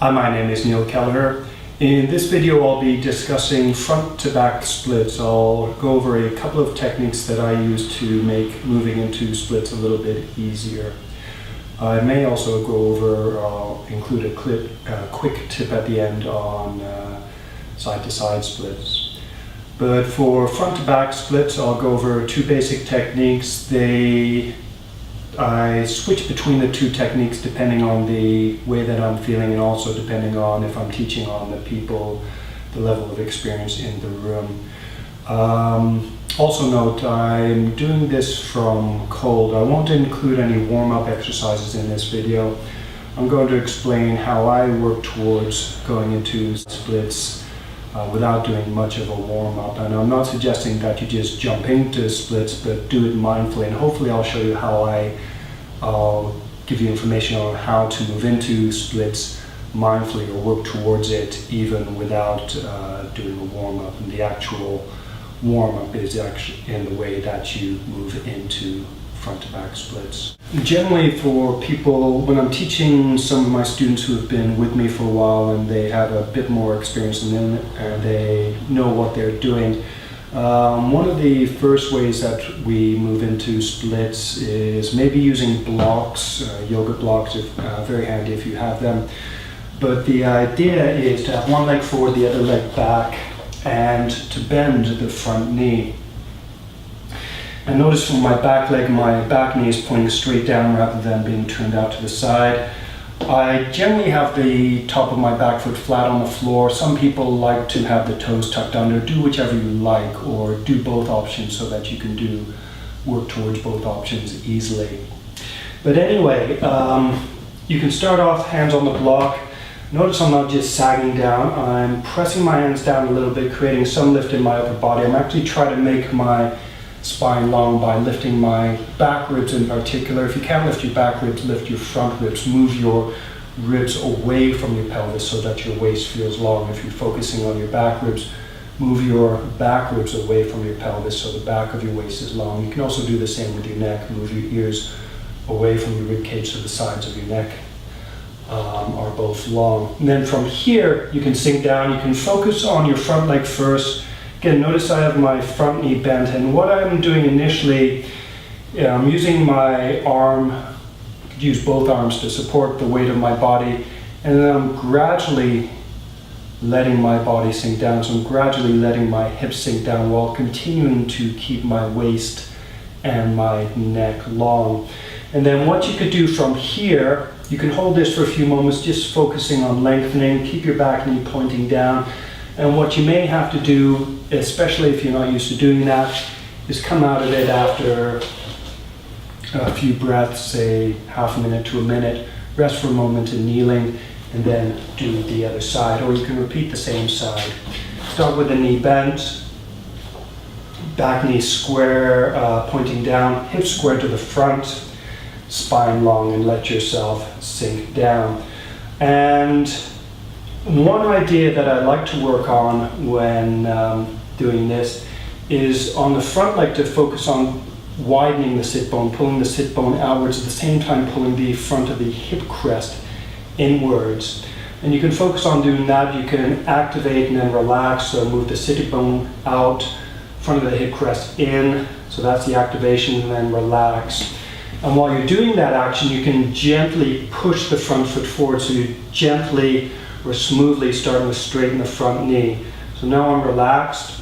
Hi, my name is Neil Kelleher. In this video I'll be discussing front to back splits. I'll go over a couple of techniques that I use to make moving into splits a little bit easier. I may also go over, include a quick tip at the end on side to side splits. But for front to back splits I'll go over two basic techniques. I switch between the two techniques depending on the way that I'm feeling and also depending on if I'm teaching on the people, the level of experience in the room. Also note, I'm doing this from cold. I won't include any warm-up exercises in this video. I'm going to explain how I work towards going into splits without doing much of a warm-up. And I'm not suggesting that you just jump into splits, but do it mindfully. And hopefully I'll show you how I'll give you information on how to move into splits mindfully or work towards it even without doing a warm-up. And the actual warm-up is actually in the way that you move into front to back splits. Generally for people, when I'm teaching some of my students who have been with me for a while and they have a bit more experience and they know what they're doing, one of the first ways that we move into splits is maybe using blocks. Yoga blocks are very handy if you have them. But the idea is to have one leg forward, the other leg back, and to bend the front knee. And notice from my back leg, my back knee is pointing straight down rather than being turned out to the side. I generally have the top of my back foot flat on the floor. Some people like to have the toes tucked under. Do whichever you like, or do both options so that you can work towards both options easily. But anyway, you can start off hands on the block. Notice I'm not just sagging down. I'm pressing my hands down a little bit, creating some lift in my upper body. I'm actually trying to make my spine long by lifting my back ribs in particular. If you can't lift your back ribs, lift your front ribs. Move your ribs away from your pelvis so that your waist feels long. If you're focusing on your back ribs, move your back ribs away from your pelvis so the back of your waist is long. You can also do the same with your neck. Move your ears away from your rib cage so the sides of your neck are both long. And then from here, you can sink down. You can focus on your front leg first. Again, notice I have my front knee bent, and what I'm doing initially, I'm using my arm, I could use both arms to support the weight of my body, and then I'm gradually letting my body sink down. So I'm gradually letting my hips sink down while continuing to keep my waist and my neck long. And then what you could do from here, you can hold this for a few moments, just focusing on lengthening, keep your back knee pointing down. And what you may have to do, especially if you're not used to doing that, is come out of it after a few breaths, say half a minute to a minute, rest for a moment in kneeling, and then do the other side. Or you can repeat the same side. Start with the knee bent, back knee square, pointing down, hips square to the front, spine long, and let yourself sink down. And one idea that I like to work on when doing this is on the front leg to focus on widening the sit bone, pulling the sit bone outwards, at the same time pulling the front of the hip crest inwards. And you can focus on doing that. You can activate and then relax, so move the sit bone out, front of the hip crest in, so that's the activation, and then relax. And while you're doing that action, you can gently push the front foot forward, so you gently or smoothly starting to straighten the front knee. So now I'm relaxed,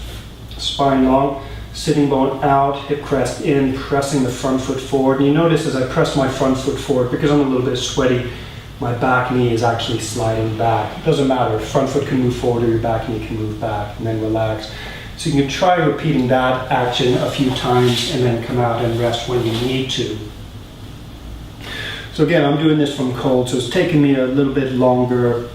spine long, sitting bone out, hip crest in, pressing the front foot forward. And you notice as I press my front foot forward, because I'm a little bit sweaty, my back knee is actually sliding back. It doesn't matter, front foot can move forward or your back knee can move back, and then relax. So you can try repeating that action a few times and then come out and rest when you need to. So again, I'm doing this from cold, so it's taking me a little bit longer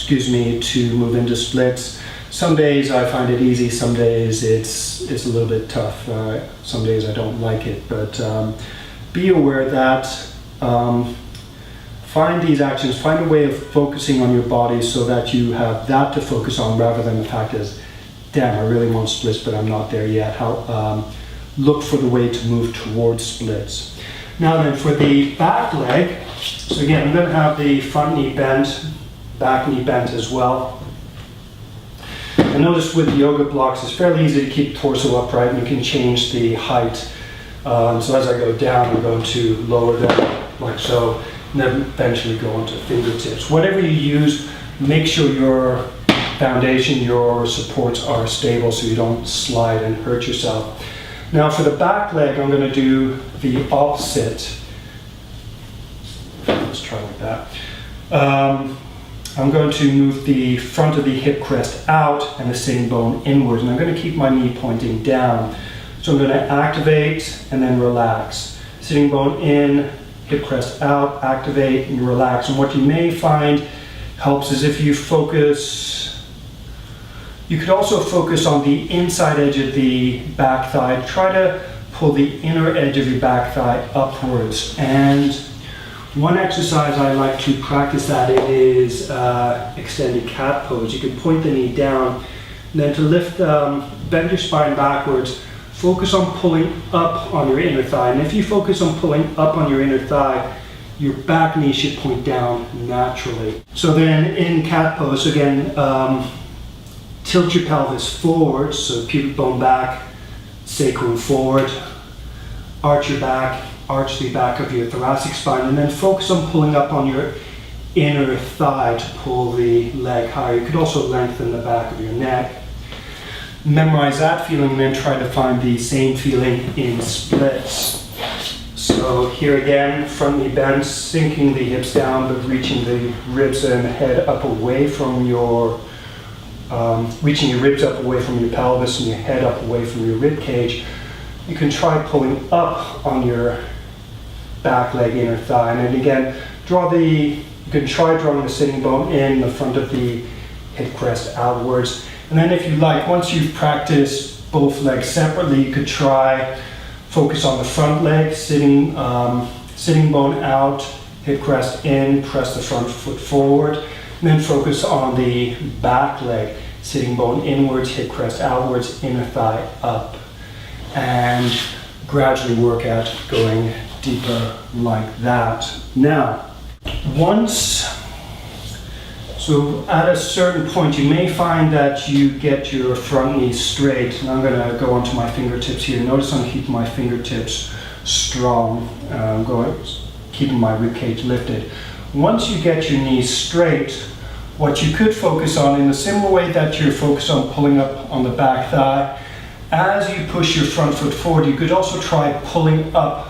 to move into splits. Some days I find it easy, some days it's a little bit tough. Some days I don't like it, but be aware that find these actions, find a way of focusing on your body so that you have that to focus on rather than the fact is, damn, I really want splits, but I'm not there yet. Look for the way to move towards splits. Now then, for the back leg, so again, I'm going to have the front knee bent, back knee bent as well. And notice with yoga blocks, it's fairly easy to keep torso upright, and you can change the height. So as I go down, I'm going to lower them like so, and then eventually go onto fingertips. Whatever you use, make sure your foundation, your supports are stable so you don't slide and hurt yourself. Now for the back leg, I'm going to do the opposite. Let's try like that. I'm going to move the front of the hip crest out and the sitting bone inwards, and I'm going to keep my knee pointing down. So I'm going to activate and then relax. Sitting bone in, hip crest out, activate and relax. And what you may find helps is if you focus, you could also focus on the inside edge of the back thigh. Try to pull the inner edge of your back thigh upwards. And one exercise I like to practice that in is extended cat pose. You can point the knee down, and then to lift, bend your spine backwards. Focus on pulling up on your inner thigh. And if you focus on pulling up on your inner thigh, your back knee should point down naturally. So then in cat pose, again, tilt your pelvis forward, so pubic bone back, sacrum forward, arch your back, arch the back of your thoracic spine, and then focus on pulling up on your inner thigh to pull the leg higher. You could also lengthen the back of your neck. Memorize that feeling and then try to find the same feeling in splits. So here again, front knee bend, sinking the hips down but reaching the ribs and head up away from your, reaching your ribs up away from your pelvis and your head up away from your rib cage. You can try pulling up on your back leg, inner thigh, and then again, you can try drawing the sitting bone in, the front of the hip crest outwards. And then if you like, once you've practiced both legs separately, you could try focus on the front leg, sitting bone out, hip crest in, press the front foot forward, and then focus on the back leg, sitting bone inwards, hip crest outwards, inner thigh up, and gradually work at going deeper like that. Now, so at a certain point, you may find that you get your front knee straight. And I'm going to go onto my fingertips here. Notice I'm keeping my fingertips strong. Keeping my rib cage lifted. Once you get your knees straight, what you could focus on in a similar way that you're focused on pulling up on the back thigh, as you push your front foot forward, you could also try pulling up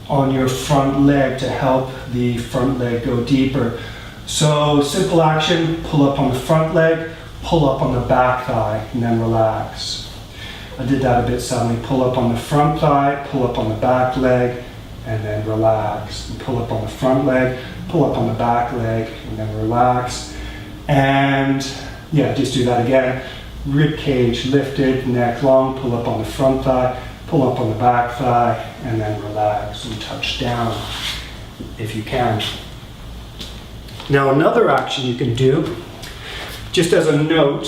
on your front leg to help the front leg go deeper. So simple action, pull up on the front leg, pull up on the back thigh, and then relax. I did that a bit suddenly. Pull up on the front thigh, pull up on the back leg, and then relax. And pull up on the front leg, pull up on the back leg, and then relax. And yeah, just do that again. Rib cage lifted, neck long, pull up on the front thigh, pull up on the back thigh, and then relax and touch down if you can. Now another action you can do, just as a note,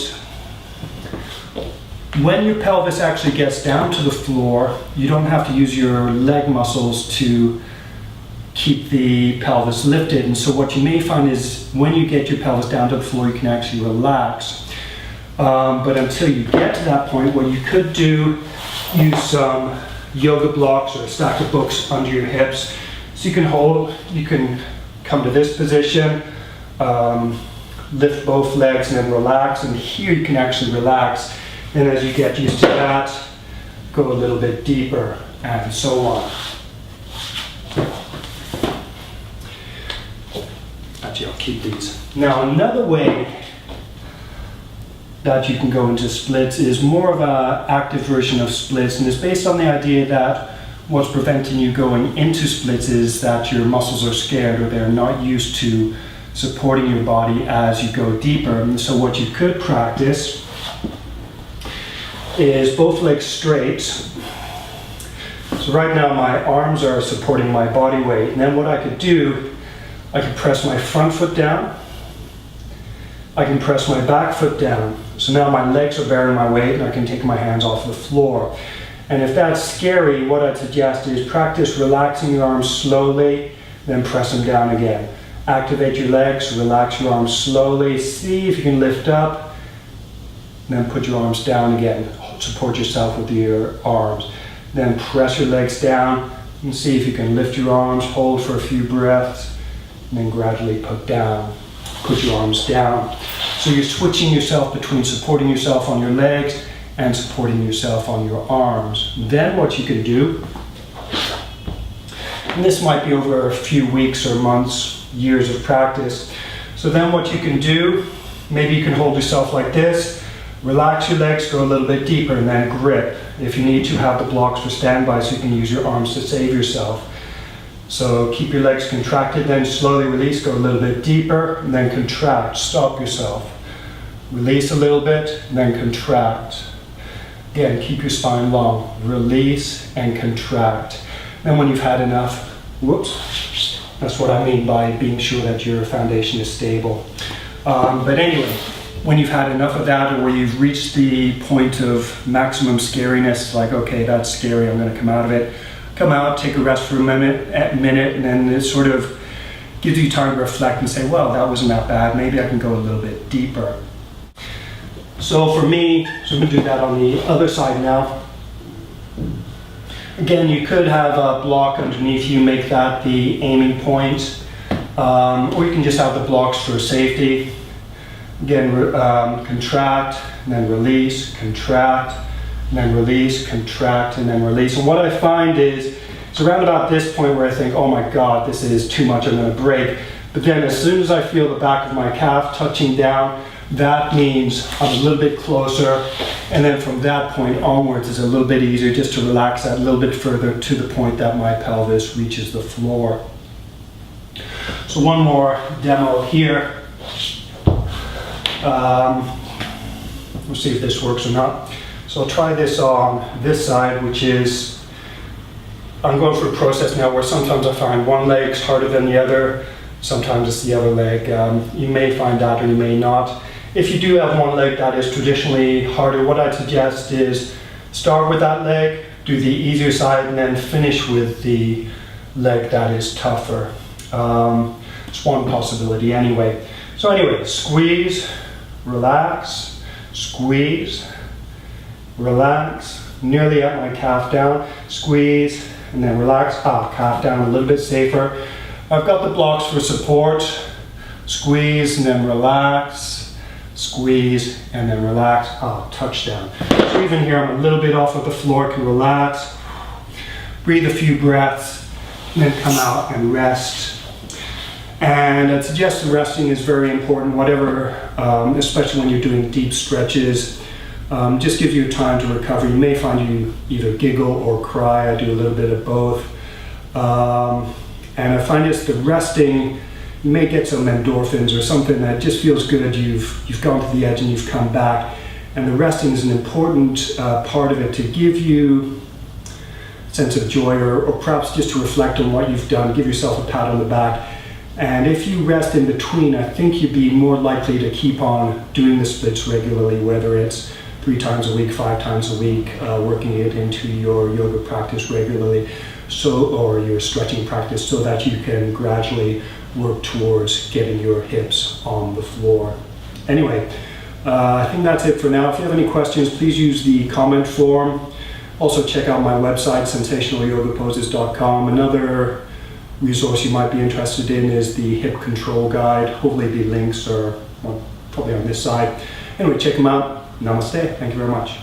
when your pelvis actually gets down to the floor, you don't have to use your leg muscles to keep the pelvis lifted. And so what you may find is when you get your pelvis down to the floor, you can actually relax. But until you get to that point, what you could do, use some yoga blocks or a stack of books under your hips. So you can come to this position, lift both legs and then relax, and here you can actually relax, and as you get used to that, go a little bit deeper, and so on. Actually, I'll keep these. Now another way that you can go into splits is more of an active version of splits, and it's based on the idea that what's preventing you going into splits is that your muscles are scared or they're not used to supporting your body as you go deeper. And so what you could practice is both legs straight. So right now my arms are supporting my body weight, and then what I could do, I could press my front foot down, I can press my back foot down. So now my legs are bearing my weight and I can take my hands off the floor. And if that's scary, what I'd suggest is practice relaxing your arms slowly, then press them down again. Activate your legs, relax your arms slowly, see if you can lift up, then put your arms down again. Support yourself with your arms. Then press your legs down and see if you can lift your arms, hold for a few breaths, and then gradually put your arms down. So you're switching yourself between supporting yourself on your legs and supporting yourself on your arms. Then what you can do, and this might be over a few weeks or months, years of practice. So then what you can do, maybe you can hold yourself like this, relax your legs, go a little bit deeper, and then grip. If you need to, have the blocks for standby so you can use your arms to save yourself. So keep your legs contracted, then slowly release, go a little bit deeper, and then contract, stop yourself. Release a little bit, and then contract. Again, keep your spine long. Release and contract. Then when you've had enough, whoops, that's what I mean by being sure that your foundation is stable. But anyway, when you've had enough of that, or where you've reached the point of maximum scariness, like, okay, that's scary, I'm going to come out of it. Come out, take a rest for a minute, and then it sort of gives you time to reflect and say, well, that wasn't that bad. Maybe I can go a little bit deeper. So for me, so I'm going to do that on the other side now. Again, you could have a block underneath you, make that the aiming point, or you can just have the blocks for safety. Again, contract, and then release, contract, and then release, contract, and then release. And what I find is, it's around about this point where I think, oh my God, this is too much, I'm going to break. But then as soon as I feel the back of my calf touching down, that means I'm a little bit closer. And then from that point onwards, it's a little bit easier just to relax that a little bit further to the point that my pelvis reaches the floor. So one more demo here. We'll see if this works or not. So I'll try this on this side, which is, I'm going through a process now where sometimes I find one leg's harder than the other, sometimes it's the other leg. You may find that or you may not. If you do have one leg that is traditionally harder, what I'd suggest is start with that leg, do the easier side, and then finish with the leg that is tougher. It's one possibility anyway. So anyway, squeeze, relax, squeeze, relax, nearly at my calf down, squeeze, and then relax, calf down a little bit safer. I've got the blocks for support, squeeze and then relax, squeeze and then relax, touchdown. So even here I'm a little bit off of the floor, can relax, breathe a few breaths, and then come out and rest. And I'd suggest the resting is very important, whatever, especially when you're doing deep stretches. Just gives you time to recover. You may find you either giggle or cry. I do a little bit of both. And I find it's the resting, you may get some endorphins or something that just feels good. You've gone to the edge and you've come back. And the resting is an important part of it to give you a sense of joy or perhaps just to reflect on what you've done, give yourself a pat on the back. And if you rest in between, I think you'd be more likely to keep on doing the splits regularly, whether it's 3 times a week, 5 times a week, working it into your yoga practice regularly, or your stretching practice, so that you can gradually work towards getting your hips on the floor. Anyway, I think that's it for now. If you have any questions, please use the comment form. Also check out my website, sensationalyogaposes.com. Another resource you might be interested in is the hip control guide. Hopefully the links are probably on this side. Anyway, check them out. Namaste. Thank you very much.